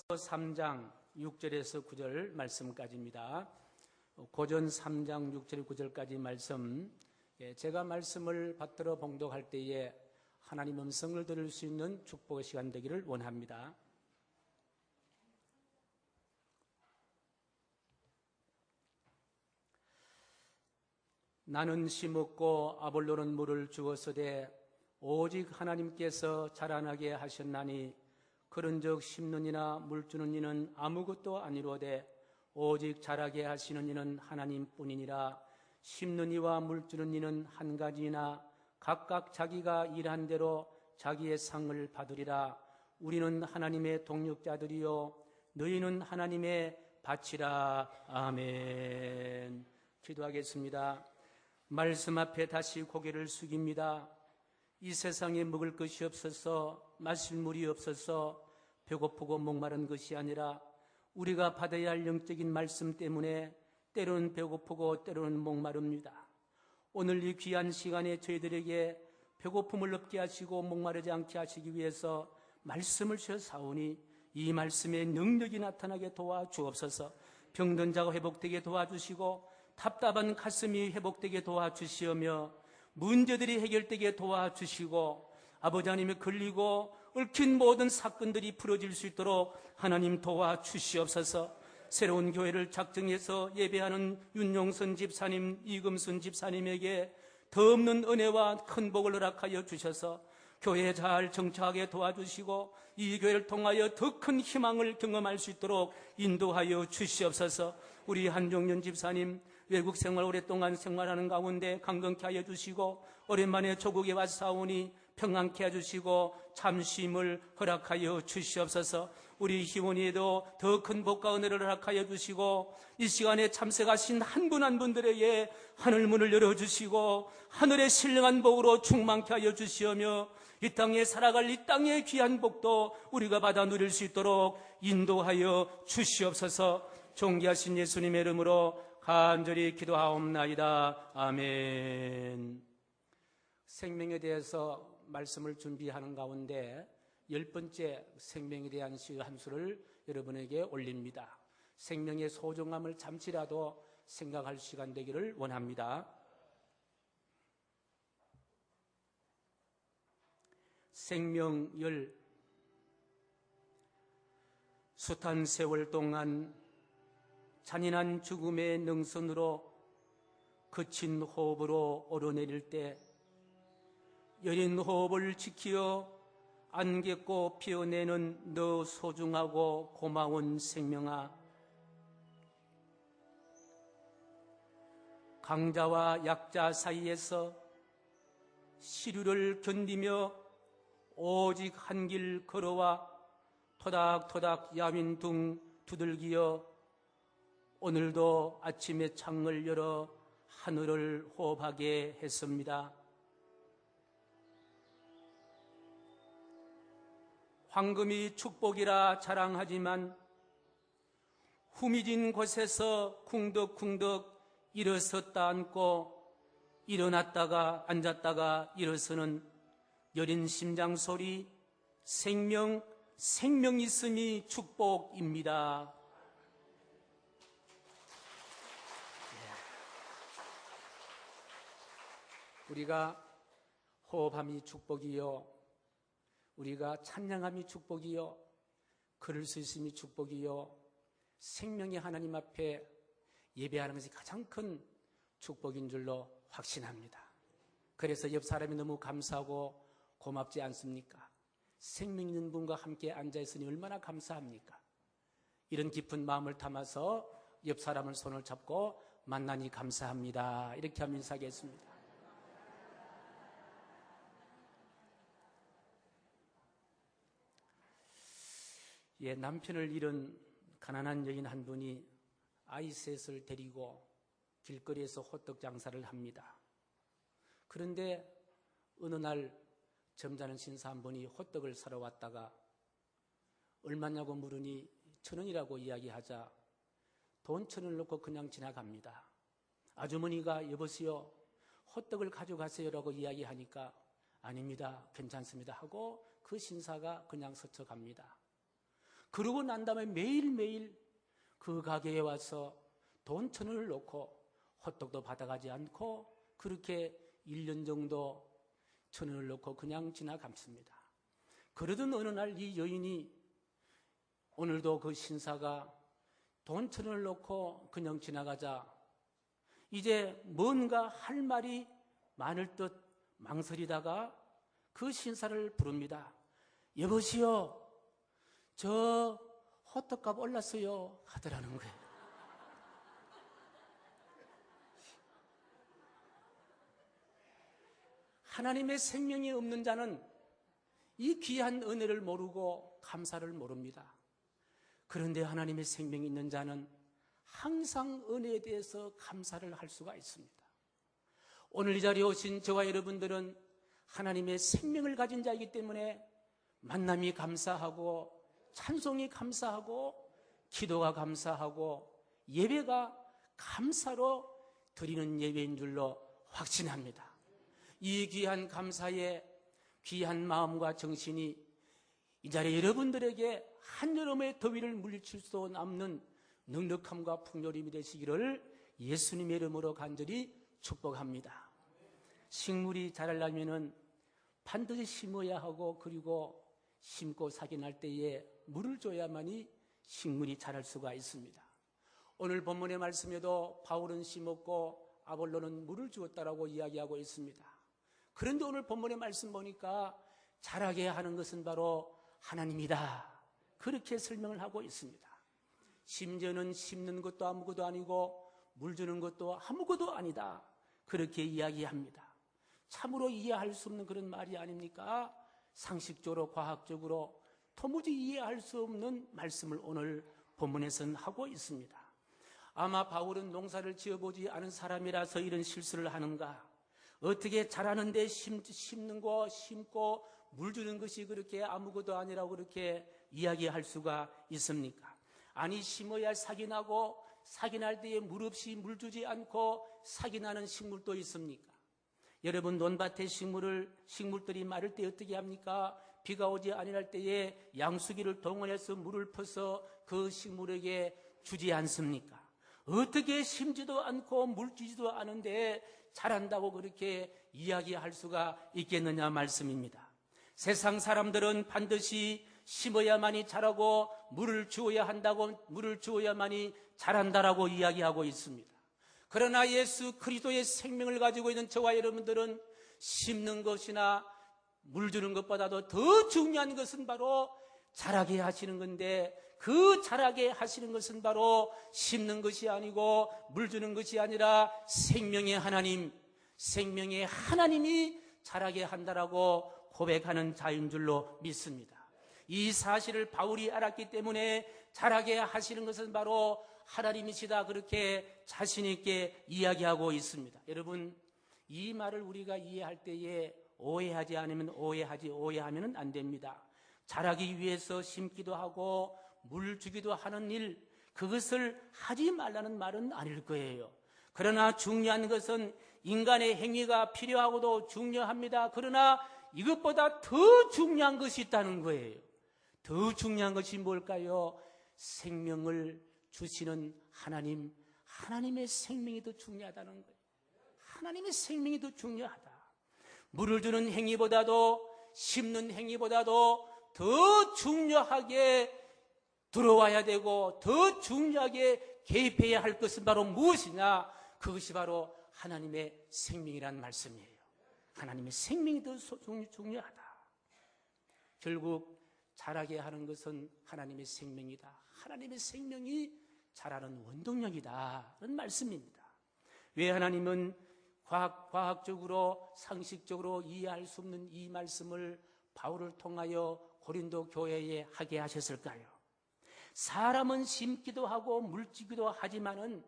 3장 6절에서 9절 말씀까지입니다. 고전 3장 6절 9절까지 말씀, 제가 말씀을 받들어 봉독할 때에 하나님 음성을 들을 수 있는 축복의 시간 되기를 원합니다. 나는 심었고 아볼로는 물을 주었으되 오직 하나님께서 자라나게 하셨나니 그런즉 심는 이나 물 주는 이는 아무것도 아니로되 오직 자라게 하시는 이는 하나님뿐이니라. 심는 이와 물 주는 이는 한 가지이나 각각 자기가 일한 대로 자기의 상을 받으리라. 우리는 하나님의 동역자들이요 너희는 하나님의 밭이라. 아멘. 기도하겠습니다. 말씀 앞에 다시 고개를 숙입니다. 이 세상에 먹을 것이 없어서, 마실 물이 없어서 배고프고 목마른 것이 아니라 우리가 받아야 할 영적인 말씀 때문에 때로는 배고프고 때로는 목마릅니다. 오늘 이 귀한 시간에 저희들에게 배고픔을 없게 하시고 목마르지 않게 하시기 위해서 말씀을 주셨사오니 이 말씀의 능력이 나타나게 도와주옵소서. 병든 자가 회복되게 도와주시고 답답한 가슴이 회복되게 도와주시오며 문제들이 해결되게 도와주시고 아버지 하나님의 걸리고 얽힌 모든 사건들이 풀어질 수 있도록 하나님 도와주시옵소서. 새로운 교회를 작정해서 예배하는 윤용선 집사님, 이금순 집사님에게 더 없는 은혜와 큰 복을 허락하여 주셔서 교회에 잘 정착하게 도와주시고 이 교회를 통하여 더 큰 희망을 경험할 수 있도록 인도하여 주시옵소서. 우리 한종년 집사님 외국 생활 오랫동안 생활하는 가운데 강건케 하여 주시고 오랜만에 조국에 와서 사오니 평안케 해주시고 참쉼을 허락하여 주시옵소서. 우리 희원이에도 더 큰 복과 은혜를 허락하여 주시고 이 시간에 참석하신 한 분 한 분들에게 하늘문을 열어주시고 하늘의 신령한 복으로 충만케 하여 주시오며 이 땅에 살아갈 이 땅의 귀한 복도 우리가 받아 누릴 수 있도록 인도하여 주시옵소서. 존귀하신 예수님의 이름으로 간절히 기도하옵나이다. 아멘. 생명에 대해서 말씀을 준비하는 가운데 10번째 생명에 대한 시 한 수를 여러분에게 올립니다. 생명의 소중함을 잠시라도 생각할 시간 되기를 원합니다. 생명열. 숱한 세월 동안 잔인한 죽음의 능선으로 거친 호흡으로 오르내릴 때 여린 호흡을 지키어 안개꽃 피어내는 너 소중하고 고마운 생명아, 강자와 약자 사이에서 시류를 견디며 오직 한 길 걸어와 토닥토닥 야윈 둥 두들기어 오늘도 아침에 창을 열어 하늘을 호흡하게 했습니다. 황금이 축복이라 자랑하지만 후미진 곳에서 쿵덕쿵덕 일어섰다 앉고 일어났다가 앉았다가 일어서는 여린 심장 소리, 생명 있음이 축복입니다. 우리가 호흡함이 축복이요, 우리가 찬양함이 축복이요, 걸을 수 있음이 축복이요, 생명의 하나님 앞에 예배하는 것이 가장 큰 축복인 줄로 확신합니다. 그래서 옆 사람이 너무 감사하고 고맙지 않습니까? 생명 있는 분과 함께 앉아있으니 얼마나 감사합니까? 이런 깊은 마음을 담아서 옆 사람을 손을 잡고 만나니 감사합니다. 이렇게 하면 인사하겠습니다. 남편을 잃은 가난한 여인 한 분이 아이 셋을 데리고 길거리에서 호떡 장사를 합니다. 그런데 어느 날 점잖은 신사 한 분이 호떡을 사러 왔다가 얼마냐고 물으니 1,000원이라고 이야기하자 돈 1,000원을 넣고 그냥 지나갑니다. 아주머니가 여보세요, 호떡을 가져가세요라고 이야기하니까 아닙니다, 괜찮습니다 하고 그 신사가 그냥 스쳐갑니다. 그러고 난 다음에 매일매일 그 가게에 와서 돈 1,000원을 놓고 호떡도 받아가지 않고 그렇게 1년 정도 1,000원을 놓고 그냥 지나갔습니다. 그러던 어느 날 이 여인이 오늘도 그 신사가 돈 1,000원을 놓고 그냥 지나가자 이제 뭔가 할 말이 많을 듯 망설이다가 그 신사를 부릅니다. 여보시오, 저 호떡값 올랐어요 하더라는 거예요. 하나님의 생명이 없는 자는 이 귀한 은혜를 모르고 감사를 모릅니다. 그런데 하나님의 생명이 있는 자는 항상 은혜에 대해서 감사를 할 수가 있습니다. 오늘 이 자리에 오신 저와 여러분들은 하나님의 생명을 가진 자이기 때문에 만남이 감사하고 찬송이 감사하고 기도가 감사하고 예배가 감사로 드리는 예배인 줄로 확신합니다. 이 귀한 감사의 귀한 마음과 정신이 이 자리에 여러분들에게 한여름의 더위를 물리칠 수 없는 넉넉함과 풍요림이 되시기를 예수님의 이름으로 간절히 축복합니다. 식물이 자라려면 반드시 심어야 하고 그리고 심고 사기 날 때에 물을 줘야만이 식물이 자랄 수가 있습니다. 오늘 본문의 말씀에도 바울은 심었고 아볼로는 물을 주었다라고 이야기하고 있습니다. 그런데 오늘 본문의 말씀 보니까 자라게 하는 것은 바로 하나님이다. 그렇게 설명을 하고 있습니다. 심지어는 심는 것도 아무것도 아니고 물 주는 것도 아무것도 아니다. 그렇게 이야기합니다. 참으로 이해할 수 없는 그런 말이 아닙니까? 상식적으로 과학적으로 도무지 이해할 수 없는 말씀을 오늘 본문에서는 하고 있습니다. 아마 바울은 농사를 지어보지 않은 사람이라서 이런 실수를 하는가? 어떻게 자라는데 심는 거 심고 물 주는 것이 그렇게 아무것도 아니라고 그렇게 이야기할 수가 있습니까? 아니 심어야 삭이 나고 삭이 날 때에 물 없이 물 주지 않고 삭이 나는 식물도 있습니까? 여러분 논밭의 식물들이 마를 때 어떻게 합니까? 비가 오지 아니할 때에 양수기를 동원해서 물을 퍼서 그 식물에게 주지 않습니까? 어떻게 심지도 않고 물 주지도 않은데 자란다고 그렇게 이야기할 수가 있겠느냐 말씀입니다. 세상 사람들은 반드시 심어야만이 자라고 물을 주어야 한다고 물을 주어야만이 자란다라고 이야기하고 있습니다. 그러나 예수 그리스도의 생명을 가지고 있는 저와 여러분들은 심는 것이나 물 주는 것보다도 더 중요한 것은 바로 자라게 하시는 건데 그 자라게 하시는 것은 바로 심는 것이 아니고 물 주는 것이 아니라 생명의 하나님, 생명의 하나님이 자라게 한다라고 고백하는 자인 줄로 믿습니다. 이 사실을 바울이 알았기 때문에 자라게 하시는 것은 바로 하나님이시다 그렇게 자신 있게 이야기하고 있습니다. 여러분 이 말을 우리가 이해할 때에 오해하지 않으면 오해하면 안 됩니다. 자라기 위해서 심기도 하고 물 주기도 하는 일 그것을 하지 말라는 말은 아닐 거예요. 그러나 중요한 것은 인간의 행위가 필요하고도 중요합니다. 그러나 이것보다 더 중요한 것이 있다는 거예요. 더 중요한 것이 뭘까요? 생명을 주시는 하나님, 하나님의 생명이 더 중요하다는 거예요. 하나님의 생명이 더 중요하다. 물을 주는 행위보다도 심는 행위보다도 더 중요하게 들어와야 되고 더 중요하게 개입해야 할 것은 바로 무엇이냐? 그것이 바로 하나님의 생명이라는 말씀이에요. 하나님의 생명이 더 중요하다. 결국 자라게 하는 것은 하나님의 생명이다. 하나님의 생명이 자라는 원동력이다. 그런 말씀입니다. 왜 하나님은 과학적으로 상식적으로 이해할 수 없는 이 말씀을 바울을 통하여 고린도 교회에 하게 하셨을까요? 사람은 심기도 하고 물주기도 하지만은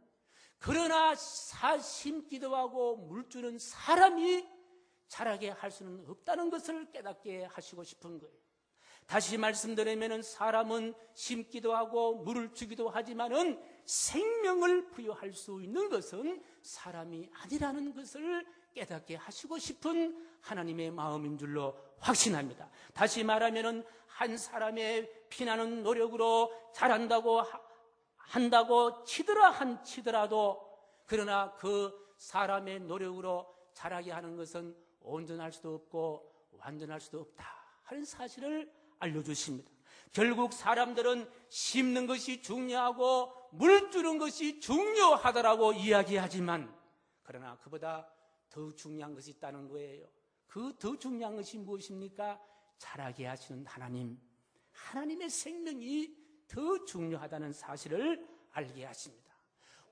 그러나 심기도 하고 물주는 사람이 자라게 할 수는 없다는 것을 깨닫게 하시고 싶은 거예요. 다시 말씀드리면 사람은 심기도 하고 물을 주기도 하지만은 생명을 부여할 수 있는 것은 사람이 아니라는 것을 깨닫게 하시고 싶은 하나님의 마음인 줄로 확신합니다. 다시 말하면은 한 사람의 피나는 노력으로 잘한다고 한다고 치더라도 그러나 그 사람의 노력으로 자라게 하는 것은 온전할 수도 없고 완전할 수도 없다 하는 사실을 알려주십니다. 결국 사람들은 심는 것이 중요하고 물 주는 것이 중요하다라고 이야기하지만 그러나 그보다 더 중요한 것이 있다는 거예요. 그 더 중요한 것이 무엇입니까? 자라게 하시는 하나님, 하나님의 생명이 더 중요하다는 사실을 알게 하십니다.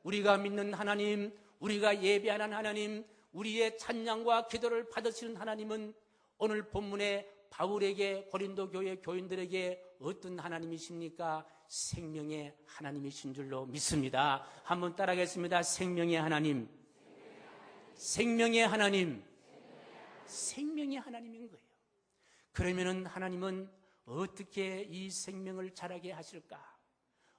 우리가 믿는 하나님, 우리가 예배하는 하나님, 우리의 찬양과 기도를 받으시는 하나님은 오늘 본문에 바울에게 고린도 교회 교인들에게 어떤 하나님이십니까? 생명의 하나님이신 줄로 믿습니다. 한번 따라하겠습니다. 생명의 하나님. 생명의 하나님. 생명의 하나님인 거예요. 그러면은 하나님은 어떻게 이 생명을 자라게 하실까?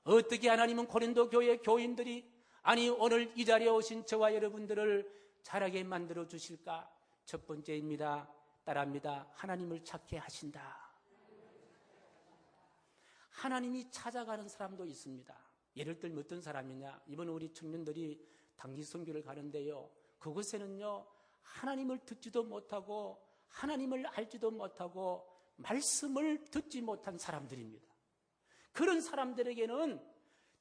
어떻게 하나님은 고린도 교회 교인들이 아니 오늘 이 자리에 오신 저와 여러분들을 자라게 만들어 주실까? 첫 번째입니다. 따라합니다. 하나님을 찾게 하신다. 하나님이 찾아가는 사람도 있습니다. 예를 들면 어떤 사람이냐? 이번 우리 청년들이 단기 선교를 가는데요. 그곳에는요. 하나님을 듣지도 못하고 하나님을 알지도 못하고 말씀을 듣지 못한 사람들입니다. 그런 사람들에게는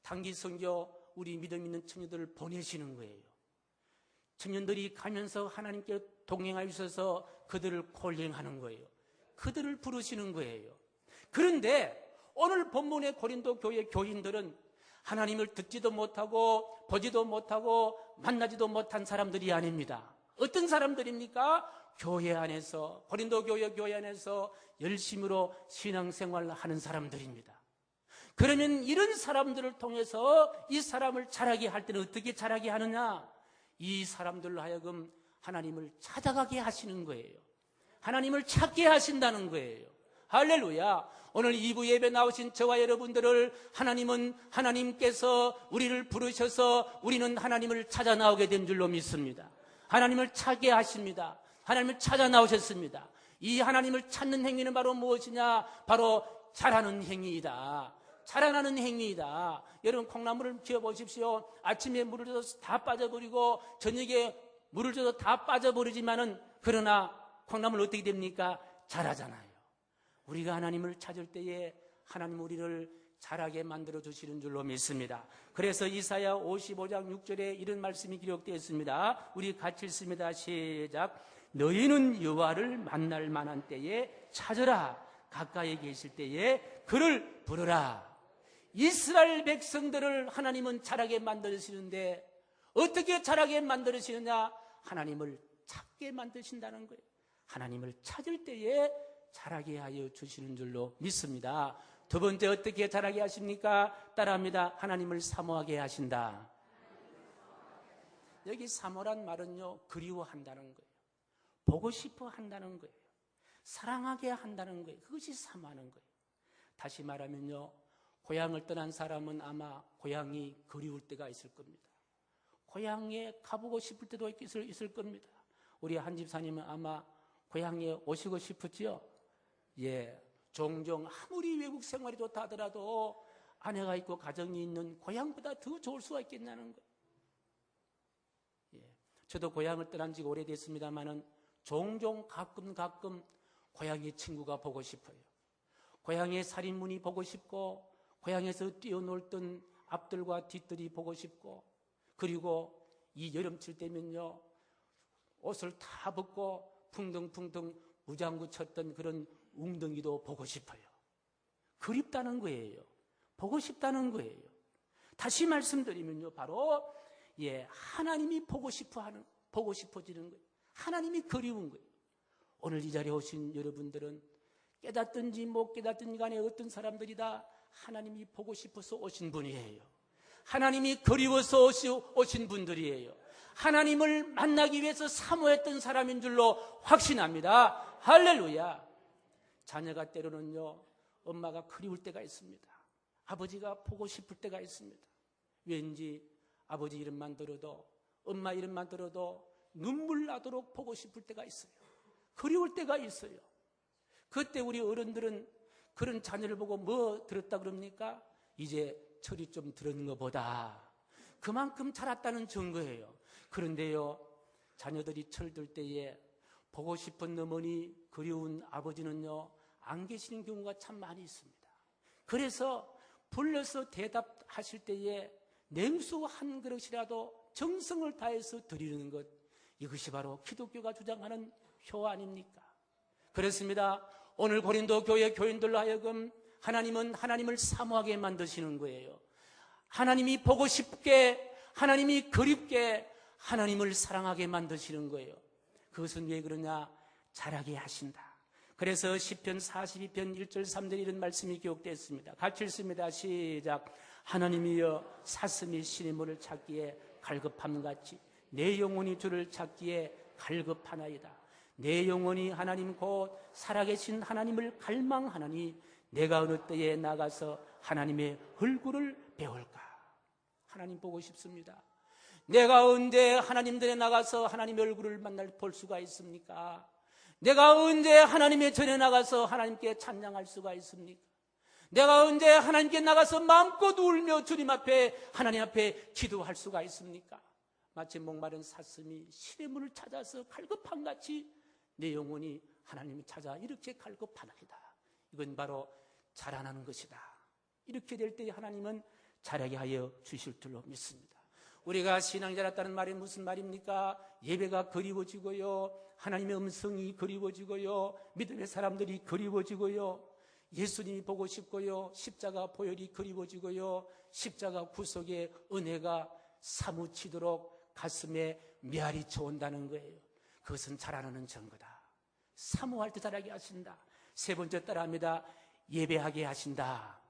단기 선교 우리 믿음 있는 청년들을 보내시는 거예요. 청년들이 가면서 하나님께 동행하여 주셔서 그들을 콜링하는 거예요. 그들을 부르시는 거예요. 그런데 오늘 본문의 고린도 교회 교인들은 하나님을 듣지도 못하고 보지도 못하고 만나지도 못한 사람들이 아닙니다. 어떤 사람들입니까? 교회 안에서, 고린도 교회 안에서 열심으로 신앙생활을 하는 사람들입니다. 그러면 이런 사람들을 통해서 이 사람을 자라게 할 때는 어떻게 자라게 하느냐? 이 사람들로 하여금 하나님을 찾아가게 하시는 거예요. 하나님을 찾게 하신다는 거예요. 할렐루야. 오늘 2부 예배 나오신 저와 여러분들을 하나님은 하나님께서 우리를 부르셔서 우리는 하나님을 찾아 나오게 된 줄로 믿습니다. 하나님을 찾게 하십니다. 하나님을 찾아 나오셨습니다. 이 하나님을 찾는 행위는 바로 무엇이냐? 바로 자라는 행위이다. 자라나는 행위이다. 여러분 콩나물을 키워보십시오. 아침에 물을 줘서 다 빠져버리고 저녁에 물을 줘서 다 빠져버리지만은 그러나 콩나물 어떻게 됩니까? 자라잖아요. 우리가 하나님을 찾을 때에 하나님 우리를 자라게 만들어 주시는 줄로 믿습니다. 그래서 이사야 55장 6절에 이런 말씀이 기록되어 있습니다. 우리 같이 읽습니다. 시작. 너희는 여호와를 만날 만한 때에 찾으라. 가까이 계실 때에 그를 부르라. 이스라엘 백성들을 하나님은 자라게 만드시는데 어떻게 자라게 만드시느냐? 하나님을 찾게 만드신다는 거예요. 하나님을 찾을 때에 자라게 하여 주시는 줄로 믿습니다. 두 번째 어떻게 자라게 하십니까? 따라합니다. 하나님을 사모하게 하신다. 여기 사모란 말은요, 그리워한다는 거예요. 보고 싶어 한다는 거예요. 사랑하게 한다는 거예요. 그것이 사모하는 거예요. 다시 말하면요, 고향을 떠난 사람은 아마 고향이 그리울 때가 있을 겁니다. 고향에 가보고 싶을 때도 있을 겁니다. 우리 한 집사님은 아마 고향에 오시고 싶었지요? 예, 종종 아무리 외국 생활이 좋다 하더라도 아내가 있고 가정이 있는 고향보다 더 좋을 수가 있겠냐는 거예요. 예, 저도 고향을 떠난 지가 오래됐습니다만은 종종 가끔 고향의 친구가 보고 싶어요. 고향의 살인문이 보고 싶고 고향에서 뛰어놀던 앞들과 뒷들이 보고 싶고 그리고 이 여름칠 때면요 옷을 다 벗고 풍덩풍덩 무장구 쳤던 그런 웅덩이도 보고 싶어요. 그립다는 거예요. 보고 싶다는 거예요. 다시 말씀드리면요 바로 하나님이 보고 싶어지는 거예요. 하나님이 그리운 거예요. 오늘 이 자리에 오신 여러분들은 깨닫든지 못 깨닫든지 간에 어떤 사람들이다 하나님이 보고 싶어서 오신 분이에요. 하나님이 그리워서 오신 분들이에요. 하나님을 만나기 위해서 사모했던 사람인 줄로 확신합니다. 할렐루야. 자녀가 때로는요 엄마가 그리울 때가 있습니다. 아버지가 보고 싶을 때가 있습니다. 왠지 아버지 이름만 들어도 엄마 이름만 들어도 눈물 나도록 보고 싶을 때가 있어요. 그리울 때가 있어요. 그때 우리 어른들은 그런 자녀를 보고 뭐 들었다 그럽니까? 이제 철이 좀 들은 것보다 그만큼 자랐다는 증거예요. 그런데요, 자녀들이 철들 때에 보고 싶은 어머니, 그리운 아버지는요, 안 계시는 경우가 참 많이 있습니다. 그래서 불러서 대답하실 때에 냉수 한 그릇이라도 정성을 다해서 드리는 것, 이것이 바로 기독교가 주장하는 효 아닙니까? 그렇습니다. 오늘 고린도 교회 교인들로 하여금 하나님은 하나님을 사모하게 만드시는 거예요. 하나님이 보고 싶게, 하나님이 그립게, 하나님을 사랑하게 만드시는 거예요. 그것은 왜 그러냐? 자라게 하신다. 그래서 시편 42편 1절 3절 이런 말씀이 기록되어 있습니다. 같이 읽습니다. 시작. 하나님이여 사슴이 신의 물을 찾기에 갈급함같이 내 영혼이 주를 찾기에 갈급하나이다. 내 영혼이 하나님 곧 살아계신 하나님을 갈망하나니 내가 어느 때에 나가서 하나님의 얼굴을 배울까? 하나님 보고 싶습니다. 내가 언제 하나님들에 나가서 하나님의 얼굴을 볼 수가 있습니까? 내가 언제 하나님의 전에 나가서 하나님께 찬양할 수가 있습니까? 내가 언제 하나님께 나가서 마음껏 울며 주님 앞에, 하나님 앞에 기도할 수가 있습니까? 마치 목마른 사슴이 신의 물을 찾아서 갈급함같이 내 영혼이 하나님을 찾아 이렇게 갈급하나이다. 이건 바로 자라나는 것이다. 이렇게 될 때 하나님은 자라게 하여 주실 줄로 믿습니다. 우리가 신앙이 자랐다는 말이 무슨 말입니까? 예배가 그리워지고요, 하나님의 음성이 그리워지고요, 믿음의 사람들이 그리워지고요, 예수님이 보고 싶고요, 십자가 보혈이 그리워지고요, 십자가 구속의 은혜가 사무치도록 가슴에 메아리 쳐온다는 거예요. 그것은 자라나는 증거다. 사모할 때 자라게 하신다. 세 번째 따라합니다. 예배하게 하신다.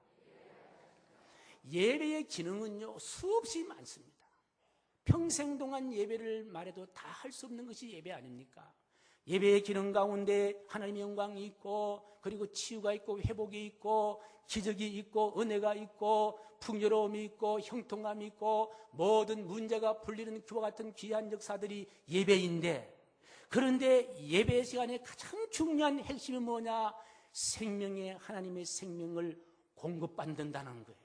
예배의 기능은요, 수없이 많습니다. 평생 동안 예배를 말해도 다 할 수 없는 것이 예배 아닙니까? 예배의 기능 가운데 하나님의 영광이 있고, 그리고 치유가 있고, 회복이 있고, 기적이 있고, 은혜가 있고, 풍요로움이 있고, 형통감이 있고, 모든 문제가 풀리는 그와 같은 귀한 역사들이 예배인데, 그런데 예배 시간에 가장 중요한 핵심이 뭐냐? 생명의 하나님의 생명을 공급받는다는 거예요.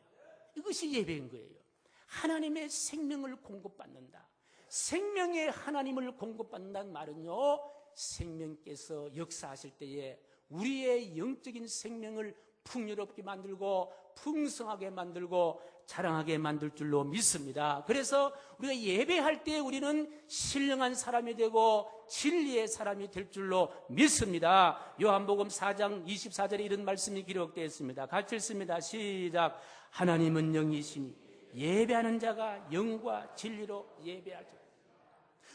이것이 예배인 거예요. 하나님의 생명을 공급받는다. 생명의 하나님을 공급받는다는 말은요, 생명께서 역사하실 때에 우리의 영적인 생명을 풍요롭게 만들고 풍성하게 만들고 자랑하게 만들 줄로 믿습니다. 그래서 우리가 예배할 때 우리는 신령한 사람이 되고 진리의 사람이 될 줄로 믿습니다. 요한복음 4장 24절에 이런 말씀이 기록되어 있습니다. 같이 읽습니다. 시작. 하나님은 영이시니 예배하는 자가 영과 진리로 예배하죠.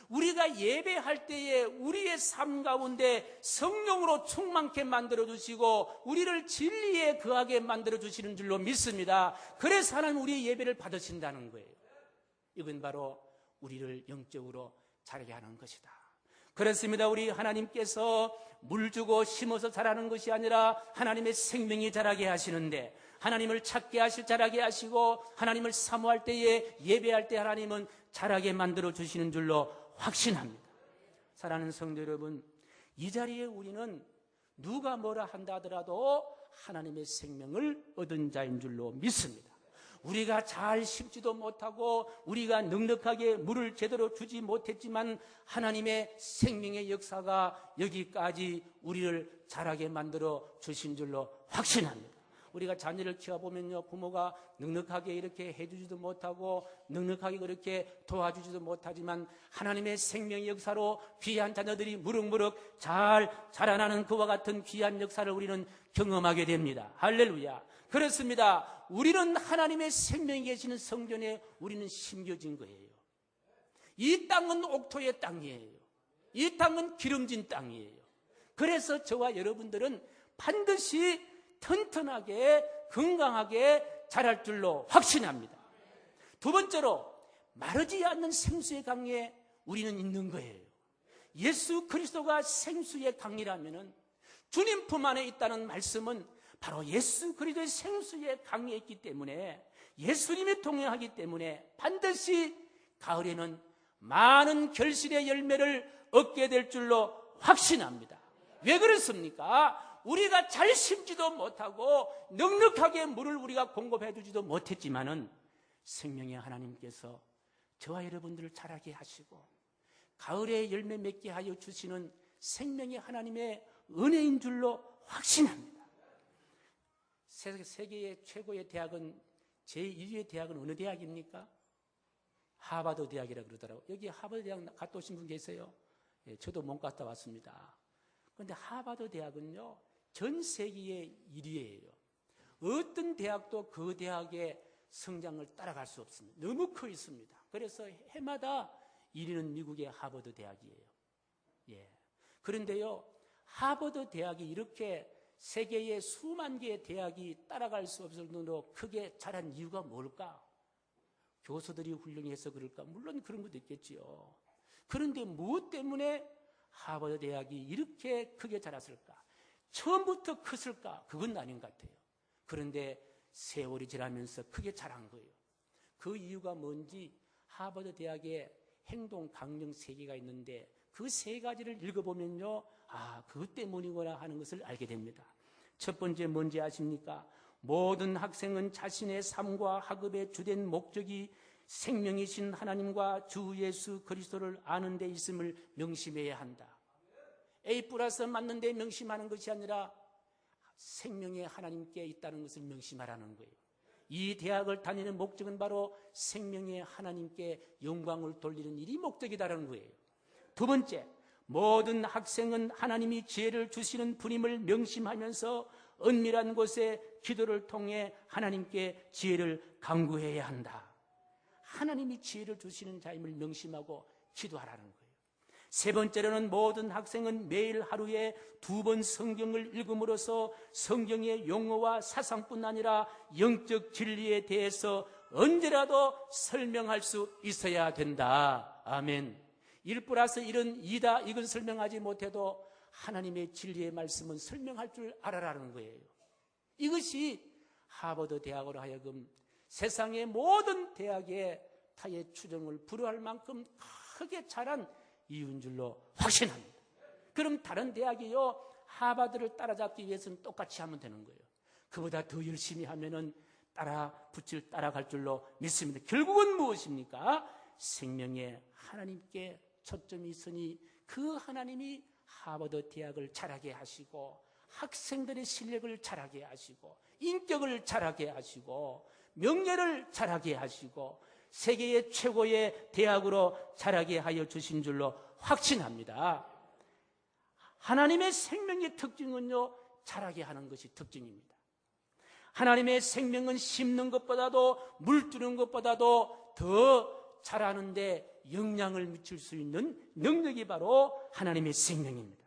우리가 예배할 때에 우리의 삶 가운데 성령으로 충만케 만들어주시고 우리를 진리에 거하게 만들어주시는 줄로 믿습니다. 그래서 하나님 우리의 예배를 받으신다는 거예요. 이건 바로 우리를 영적으로 자라게 하는 것이다. 그렇습니다. 우리 하나님께서 물 주고 심어서 자라는 것이 아니라 하나님의 생명이 자라게 하시는데, 하나님을 찾게 하실 자라게 하시고 하나님을 사모할 때에 예배할 때 하나님은 자라게 만들어 주시는 줄로 확신합니다. 사랑하는 성도 여러분, 이 자리에 우리는 누가 뭐라 한다 하더라도 하나님의 생명을 얻은 자인 줄로 믿습니다. 우리가 잘 심지도 못하고 우리가 넉넉하게 물을 제대로 주지 못했지만 하나님의 생명의 역사가 여기까지 우리를 자라게 만들어 주신 줄로 확신합니다. 우리가 자녀를 키워보면요, 부모가 넉넉하게 이렇게 해주지도 못하고 넉넉하게 그렇게 도와주지도 못하지만 하나님의 생명의 역사로 귀한 자녀들이 무럭무럭 잘 자라나는 그와 같은 귀한 역사를 우리는 경험하게 됩니다. 할렐루야. 그렇습니다. 우리는 하나님의 생명이 계시는 성전에 우리는 심겨진 거예요. 이 땅은 옥토의 땅이에요. 이 땅은 기름진 땅이에요. 그래서 저와 여러분들은 반드시 튼튼하게 건강하게 자랄 줄로 확신합니다. 두 번째로, 마르지 않는 생수의 강에 우리는 있는 거예요. 예수 그리스도가 생수의 강이라면 주님 품 안에 있다는 말씀은 바로 예수 그리스도의 생수의 강에 있기 때문에, 예수님이 동행하기 때문에 반드시 가을에는 많은 결실의 열매를 얻게 될 줄로 확신합니다. 왜 그렇습니까? 우리가 잘 심지도 못하고 넉넉하게 물을 우리가 공급해 주지도 못했지만은 생명의 하나님께서 저와 여러분들을 자라게 하시고 가을에 열매 맺게 하여 주시는 생명의 하나님의 은혜인 줄로 확신합니다. 세계의 최고의 대학은 제1위의 대학은 어느 대학입니까? 하버드 대학이라고 그러더라고요. 여기 하버드 대학 갔다 오신 분 계세요? 예, 저도 못 갔다 왔습니다. 그런데 하버드 대학은요, 전 세계의 1위예요. 어떤 대학도 그 대학의 성장을 따라갈 수 없습니다. 너무 커 있습니다. 그래서 해마다 1위는 미국의 하버드 대학이에요. 예. 그런데요, 하버드 대학이 이렇게 세계의 수만 개의 대학이 따라갈 수 없을 정도로 크게 자란 이유가 뭘까? 교수들이 훌륭해서 그럴까? 물론 그런 것도 있겠지요. 그런데 무엇 때문에 하버드 대학이 이렇게 크게 자랐을까? 처음부터 컸을까? 그건 아닌 것 같아요. 그런데 세월이 지나면서 크게 자란 거예요. 그 이유가 뭔지 하버드 대학의 행동 강령 3개가 있는데 그 3가지를 읽어보면요, 그것 때문이구나 하는 것을 알게 됩니다. 첫 번째 뭔지 아십니까? 모든 학생은 자신의 삶과 학업의 주된 목적이 생명이신 하나님과 주 예수 그리스도를 아는 데 있음을 명심해야 한다. A+ 맞는 데 명심하는 것이 아니라 생명의 하나님께 있다는 것을 명심하라는 거예요. 이 대학을 다니는 목적은 바로 생명의 하나님께 영광을 돌리는 일이 목적이다라는 거예요. 두 번째, 모든 학생은 하나님이 지혜를 주시는 분임을 명심하면서 은밀한 곳에 기도를 통해 하나님께 지혜를 간구해야 한다. 하나님이 지혜를 주시는 자임을 명심하고 기도하라는 거예요. 세 번째로는 모든 학생은 매일 하루에 2번 성경을 읽음으로써 성경의 용어와 사상뿐 아니라 영적 진리에 대해서 언제라도 설명할 수 있어야 된다. 아멘. 1+1은 2다. 이건 설명하지 못해도 하나님의 진리의 말씀은 설명할 줄 알아라는 거예요. 이것이 하버드 대학으로 하여금 세상의 모든 대학의 타의 추종을 불허할 만큼 크게 자란 이유인 줄로 확신합니다. 그럼 다른 대학이요, 하버드를 따라잡기 위해서는 똑같이 하면 되는 거예요. 그보다 더 열심히 하면은 따라갈 줄로 믿습니다. 결국은 무엇입니까? 생명의 하나님께 초점이 있으니 그 하나님이 하버드 대학을 자라게 하시고 학생들의 실력을 자라게 하시고 인격을 자라게 하시고 명예를 자라게 하시고 세계의 최고의 대학으로 자라게 하여 주신 줄로 확신합니다. 하나님의 생명의 특징은요, 자라게 하는 것이 특징입니다. 하나님의 생명은 심는 것보다도 물 주는 것보다도 더 자라는데 영향을 미칠 수 있는 능력이 바로 하나님의 생명입니다.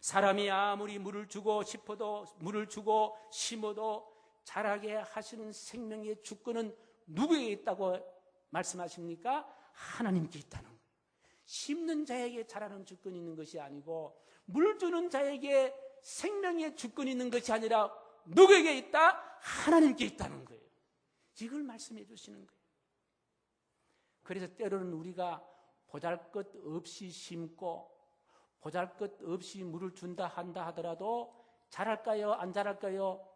사람이 아무리 물을 주고 싶어도 물을 주고 심어도 자라게 하시는 생명의 주권은 누구에게 있다고 말씀하십니까? 하나님께 있다는 거예요. 심는 자에게 자라는 주권이 있는 것이 아니고 물 주는 자에게 생명의 주권이 있는 것이 아니라 누구에게 있다? 하나님께 있다는 거예요. 이걸 말씀해 주시는 거예요. 그래서 때로는 우리가 보잘것없이 심고 보잘것없이 물을 준다 한다 하더라도 자랄까요? 안 자랄까요?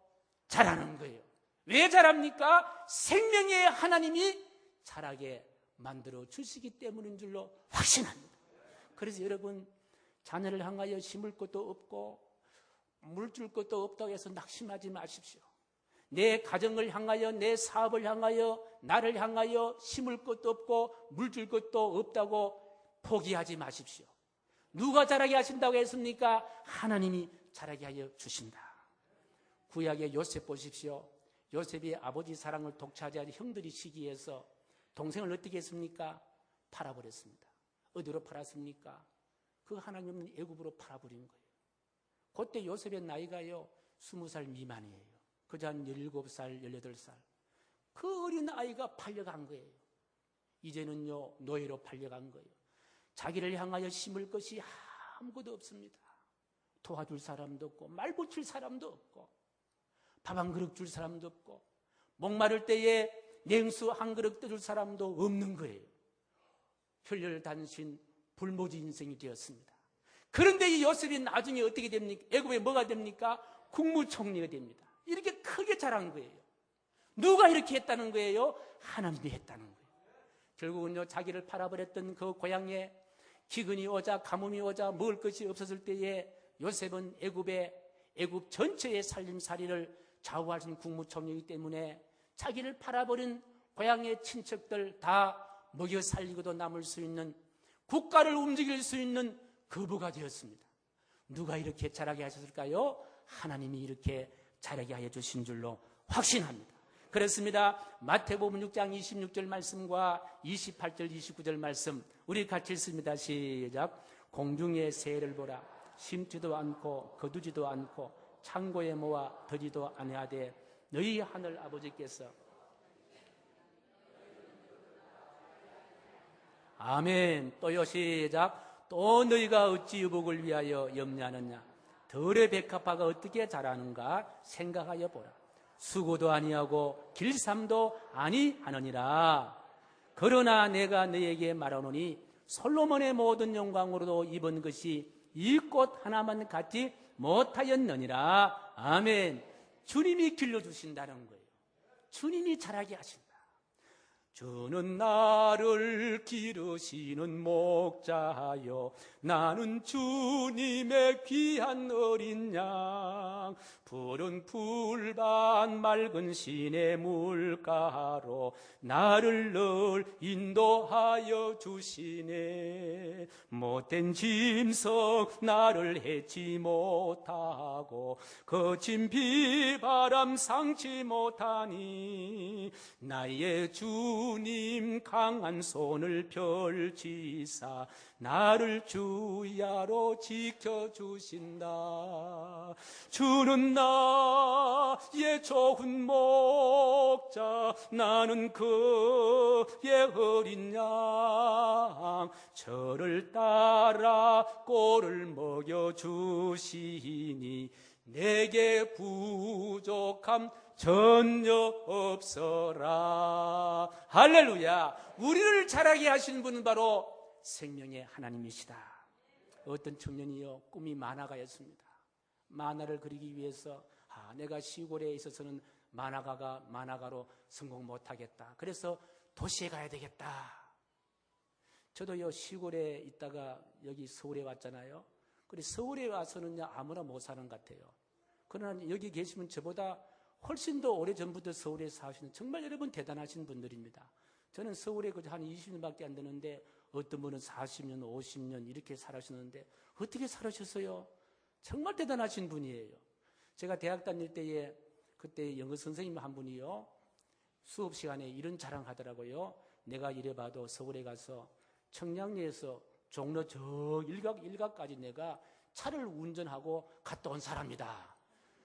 자라는 거예요. 왜 자랍니까? 생명의 하나님이 자라게 만들어 주시기 때문인 줄로 확신합니다. 그래서 여러분, 자녀를 향하여 심을 것도 없고 물 줄 것도 없다고 해서 낙심하지 마십시오. 내 가정을 향하여, 내 사업을 향하여, 나를 향하여 심을 것도 없고 물 줄 것도 없다고 포기하지 마십시오. 누가 자라게 하신다고 했습니까? 하나님이 자라게 하여 주신다. 구약의 요셉 보십시오. 요셉이 아버지 사랑을 독차지하는 형들이 시기해서 동생을 어떻게 했습니까? 팔아버렸습니다. 어디로 팔았습니까? 그 하나님 없는 애굽으로 팔아버린 거예요. 그때 요셉의 나이가요 20살 미만이에요. 그저 한 17살, 18살. 그 어린 아이가 팔려간 거예요. 이제는요 노예로 팔려간 거예요. 자기를 향하여 심을 것이 아무것도 없습니다. 도와줄 사람도 없고 말 붙일 사람도 없고 밥 한 그릇 줄 사람도 없고 목마를 때에 냉수 한 그릇 떠줄 사람도 없는 거예요. 혈혈단신 불모지 인생이 되었습니다. 그런데 이 요셉이 나중에 어떻게 됩니까? 애굽에 뭐가 됩니까? 국무총리가 됩니다. 이렇게 크게 자란 거예요. 누가 이렇게 했다는 거예요? 하나님이 했다는 거예요. 결국은요, 자기를 팔아버렸던 그 고향에 기근이 오자 가뭄이 오자 먹을 것이 없었을 때에 요셉은 애굽 전체의 살림살이를 좌우하신 국무총리이기 때문에 자기를 팔아버린 고향의 친척들 다 먹여 살리고도 남을 수 있는, 국가를 움직일 수 있는 거부가 되었습니다. 누가 이렇게 자라게 하셨을까요? 하나님이 이렇게 자라게 하여 주신 줄로 확신합니다. 그렇습니다. 마태복음 6장 26절 말씀과 28절 29절 말씀 우리 같이 읽습니다. 시작. 공중의 새를 보라. 심지도 않고 거두지도 않고 창고에 모아 더지도 아니하되 너희 하늘 아버지께서, 아멘. 또요. 시작. 또 너희가 어찌 유복을 위하여 염려하느냐. 덜의 백합화가 어떻게 자라는가 생각하여 보라. 수고도 아니하고 길삼도 아니하느니라. 그러나 내가 너희에게 말하노니 솔로몬의 모든 영광으로도 입은 것이 이 꽃 하나만 갖지 못하였느니라. 아멘. 주님이 길러주신다는 거예요. 주님이 자라게 하신다. 주는 나를 기르시는 목자요, 나는 주님의 귀한 어린 양. 푸른 풀밭 맑은 시내 물가로 나를 늘 인도하여 주시네. 못된 짐승 나를 해치 못하고 거친 비바람 상치 못하니 나의 주님 강한 손을 펼치사 나를 주야로 지켜주신다. 주는 나의 좋은 목자, 나는 그의 어린 양. 저를 따라 꼴을 먹여주시니 내게 부족함 전혀 없어라. 할렐루야. 우리를 자라게 하시는 분은 바로 생명의 하나님이시다. 어떤 청년이요, 꿈이 만화가였습니다. 만화를 그리기 위해서 내가 시골에 있어서는 만화가로 성공 못하겠다. 그래서 도시에 가야 되겠다. 저도요, 시골에 있다가 여기 서울에 왔잖아요. 그래서 서울에 와서는 아무나 못 사는 것 같아요. 그러나 여기 계시면 저보다 훨씬 더 오래전부터 서울에 사시는 정말 여러분 대단하신 분들입니다. 저는 서울에 그저 한 20년밖에 안 되는데 어떤 분은 40년, 50년 이렇게 살아셨는데 어떻게 살아셨어요? 정말 대단하신 분이에요. 제가 대학 다닐 때에 그때 영어 선생님 한 분이요, 수업 시간에 이런 자랑하더라고요. 내가 이래봐도 서울에 가서 청량리에서 종로 저 일각까지 내가 차를 운전하고 갔다 온 사람이다.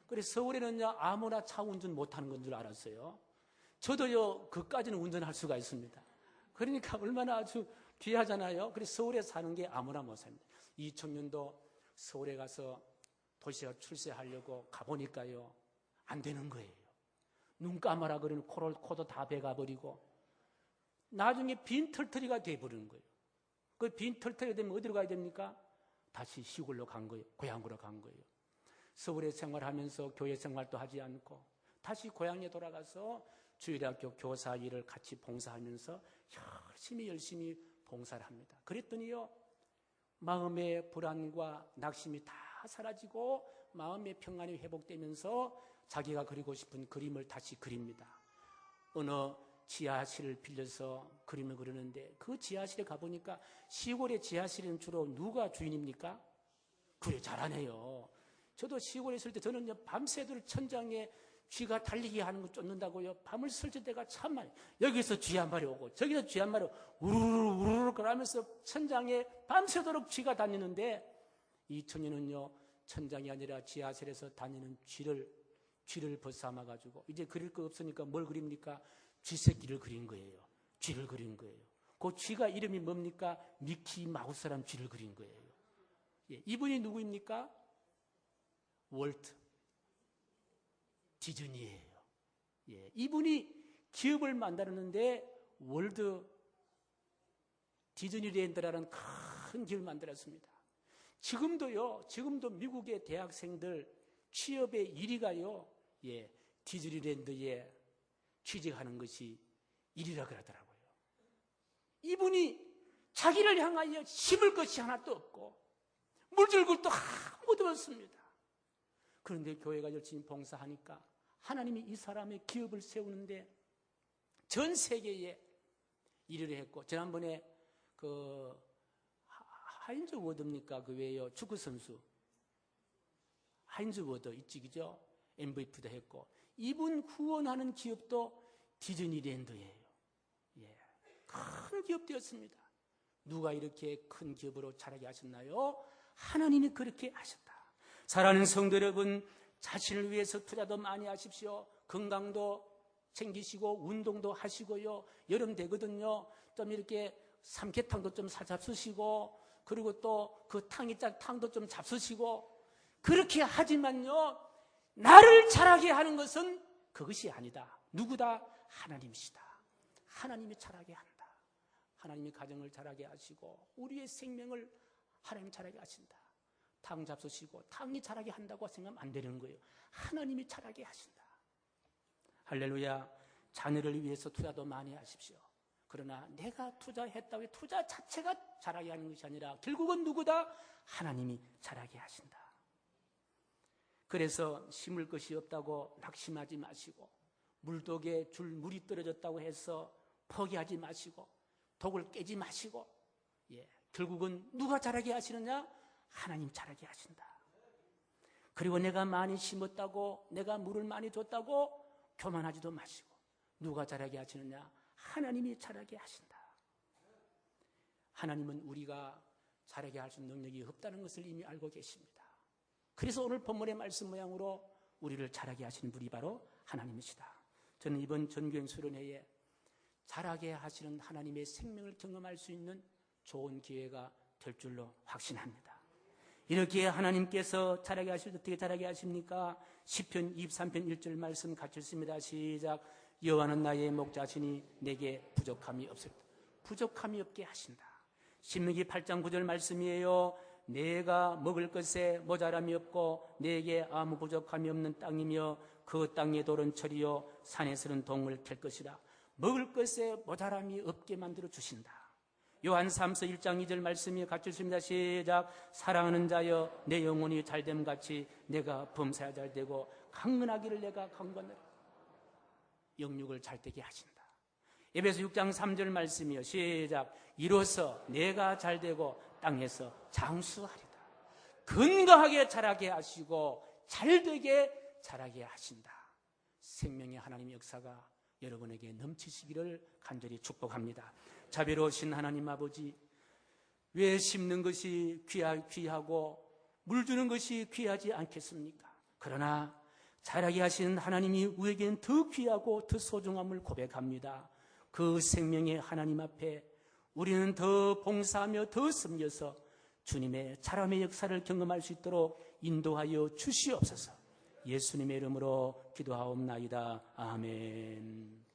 그래서 서울에는 아무나 차 운전 못하는 건 줄 알았어요. 저도요, 그까지는 운전할 수가 있습니다. 그러니까 얼마나 아주 귀하잖아요. 그래서 서울에 사는 게 아무나 못 삽니다. 이 청년도 서울에 가서 도시에 출세하려고 가보니까요, 안 되는 거예요. 눈 감아라 그러는 코도 다 베가버리고 나중에 빈털터리가 돼버리는 거예요. 그 빈털터리가 되면 어디로 가야 됩니까? 다시 시골로 간 거예요. 고향으로 간 거예요. 서울에 생활하면서 교회 생활도 하지 않고 다시 고향에 돌아가서 주일학교 교사 일을 같이 봉사하면서 열심히 봉사를 합니다. 그랬더니요, 마음의 불안과 낙심이 다 사라지고 마음의 평안이 회복되면서 자기가 그리고 싶은 그림을 다시 그립니다. 어느 지하실을 빌려서 그림을 그리는데 그 지하실에 가보니까 시골의 지하실은 주로 누가 주인입니까? 그래, 잘하네요. 저도 시골에 있을 때 저는 밤새도록 천장에 쥐가 달리게 하는 거 쫓는다고요. 밤을 설칠 때가 참 많아요. 여기서 쥐 한 마리 오고 저기서 쥐 한 마리 오고 우르르 그러면서 천장에 밤새도록 쥐가 다니는데 이 청년은요, 천장이 아니라 지하실에서 다니는 쥐를 벗삼아가지고 이제 그릴 거 없으니까 뭘 그립니까? 쥐새끼를 그린 거예요. 쥐를 그린 거예요. 그 쥐가 이름이 뭡니까? 미키 마우스라는 쥐를 그린 거예요. 예, 이분이 누구입니까? 월트 디즈니예요. 예, 이분이 기업을 만들었는데 월드 디즈니랜드라는 큰 기업을 만들었습니다. 지금도 미국의 대학생들 취업의 1위가요, 디즈니랜드에 취직하는 것이 1위라 그러더라고요. 이분이 자기를 향하여 심을 것이 하나도 없고 물줄 것도 아무도 없습니다. 그런데 교회가 열심히 봉사하니까 하나님이 이 사람의 기업을 세우는데 전 세계에 1위를 했고, 지난번에 하인즈 워드입니까? 그 외에요, 축구선수 하인즈 워드 이쪽이죠. MVP도 했고, 이분 후원하는 기업도 디즈니랜드예요. 큰 기업되었습니다. 누가 이렇게 큰 기업으로 자라게 하셨나요? 하나님이 그렇게 하셨다. 사랑하는 성도 여러분, 자신을 위해서 투자도 많이 하십시오. 건강도 챙기시고 운동도 하시고요. 여름 되거든요. 좀 이렇게 삼계탕도 좀 잡수시고, 그리고 또 그 탕도 좀 잡수시고, 그렇게 하지만요, 나를 자라게 하는 것은 그것이 아니다. 누구다? 하나님이시다. 하나님이 자라게 한다. 하나님이 가정을 자라게 하시고 우리의 생명을 하나님 자라게 하신다. 탕 잡수시고 탕이 자라게 한다고 생각하면 안 되는 거예요. 하나님이 자라게 하신다. 할렐루야. 자녀를 위해서 투자도 많이 하십시오. 그러나 내가 투자했다고 해서 투자 자체가 자라게 하는 것이 아니라 결국은 누구다? 하나님이 자라게 하신다. 그래서 심을 것이 없다고 낙심하지 마시고, 물독에 줄 물이 떨어졌다고 해서 포기하지 마시고, 독을 깨지 마시고, 결국은 누가 자라게 하시느냐? 하나님 자라게 하신다. 그리고 내가 많이 심었다고, 내가 물을 많이 줬다고 교만하지도 마시고, 누가 자라게 하시느냐? 하나님이 자라게 하신다. 하나님은 우리가 자라게 할 수 있는 능력이 없다는 것을 이미 알고 계십니다. 그래서 오늘 본문의 말씀 모양으로 우리를 자라게 하시는 분이 바로 하나님이시다. 저는 이번 전교행 수련회에 자라게 하시는 하나님의 생명을 경험할 수 있는 좋은 기회가 될 줄로 확신합니다. 이렇게 하나님께서 자라게 하실 때 어떻게 자라게 하십니까? 시편 23편 1절 말씀 같이 읽습니다. 시작. 여호와는 나의 목자시니 내게 부족함이 없을 때, 부족함이 없게 하신다. 신명기 8장 9절 말씀이에요. 내가 먹을 것에 모자람이 없고 내게 아무 부족함이 없는 땅이며 그 땅의 돌은 철이요 산에서는 동을 캘 것이라. 먹을 것에 모자람이 없게 만들어 주신다. 요한 3서 1장 2절 말씀이 같이 있습니다. 시작. 사랑하는 자여 내 영혼이 잘됨 같이 내가 범사야 잘되고 강건하기를 내가 강건하라. 영육을 잘되게 하신다. 에베소 6장 3절 말씀이요. 시작. 이로써 내가 잘되고 땅에서 장수하리다. 건강하게 자라게 하시고 잘되게 자라게 하신다. 생명의 하나님의 역사가 여러분에게 넘치시기를 간절히 축복합니다. 자비로우신 하나님 아버지, 왜 심는 것이 귀하고 물 주는 것이 귀하지 않겠습니까? 그러나 자라게 하시는 하나님이 우리에게는 더 귀하고 더 소중함을 고백합니다. 그 생명의 하나님 앞에 우리는 더 봉사하며 더 섬겨서 주님의 자람의 역사를 경험할 수 있도록 인도하여 주시옵소서. 예수님의 이름으로 기도하옵나이다. 아멘.